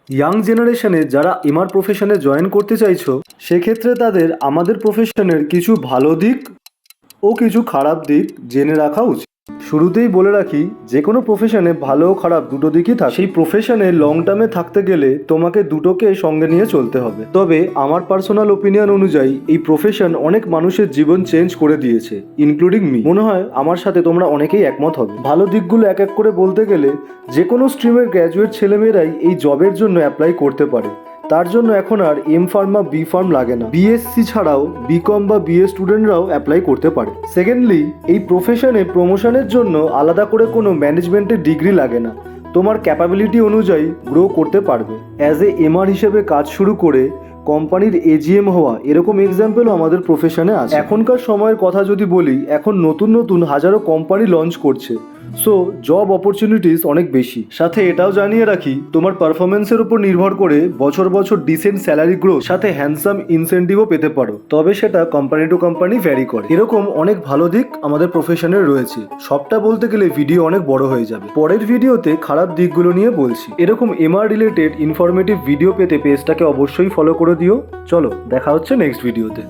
Young জেনারেশনে যারা MR প্রফেশনে জয়েন করতে চাইছো, সেক্ষেত্রে তাদের আমাদের প্রফেশনের কিছু ভালো দিক ও কিছু খারাপ দিক জেনে রাখা উচিত। শুরুতেই বলে রাখি, যে কোনো প্রফেশনে ভালো ও খারাপ দুটো দিকই থাকে। সেই প্রফেশনে লং টার্মে থাকতে গেলে তোমাকে দুটোকে সঙ্গে নিয়ে চলতে হবে। তবে আমার পার্সোনাল ওপিনিয়ন অনুযায়ী এই প্রফেশন অনেক মানুষের জীবন চেঞ্জ করে দিয়েছে, ইনক্লুডিং মি। মনে হয় আমার সাথে তোমরা অনেকেই একমত হবে। ভালো দিকগুলো এক এক করে বলতে গেলে, যে কোনো স্ট্রিমের গ্র্যাজুয়েট ছেলেমেয়েরাই এই জবের জন্য অ্যাপ্লাই করতে পারে। তার জন্য এখন আর এম ফার্ম বা বি ফার্ম লাগে না। বিএসসি ছাড়াও বিকম বা বিএ স্টুডেন্টরাও অ্যাপ্লাই করতে পারে। সেকেন্ডলি, এই প্রফেশনে প্রমোশনের জন্য আলাদা করে কোনো ম্যানেজমেন্টের ডিগ্রি লাগে না। তোমার ক্যাপাবিলিটি অনুযায়ী গ্রো করতে পারবে। অ্যাজ এ এমআর হিসেবে কাজ শুরু করে কোম্পানির এজিএম হওয়া, এরকম এক্সাম্পলও আমাদের প্রফেশনে আছে। এখনকার সময়ের কথা যদি বলি, এখন নতুন নতুন হাজারো কোম্পানি লঞ্চ করছে। সো জব অপরচুনিটিস অনেক বেশি। সাথে এটাও জানিয়ে রাখি, তোমার পারফরমেন্সের উপর নির্ভর করে বছর বছর ডিসেন্ট স্যালারি গ্রোথ সাথে হ্যান্ডসাম ইনসেন্টিভও পেতে পারো। তবে সেটা কোম্পানি টু কোম্পানি ভ্যারি করে। এরকম অনেক ভালো দিক আমাদের প্রফেশনের রয়েছে। সবটা বলতে গেলে ভিডিও অনেক বড় হয়ে যাবে। পরের ভিডিওতে খারাপ দিকগুলো নিয়ে বলছি। এরকম এমআর রিলেটেড ইনফরমেটিভ ভিডিও পেতে পেজটাকে অবশ্যই ফলো করে দিও। চলো, দেখা হচ্ছে নেক্সট ভিডিওতে।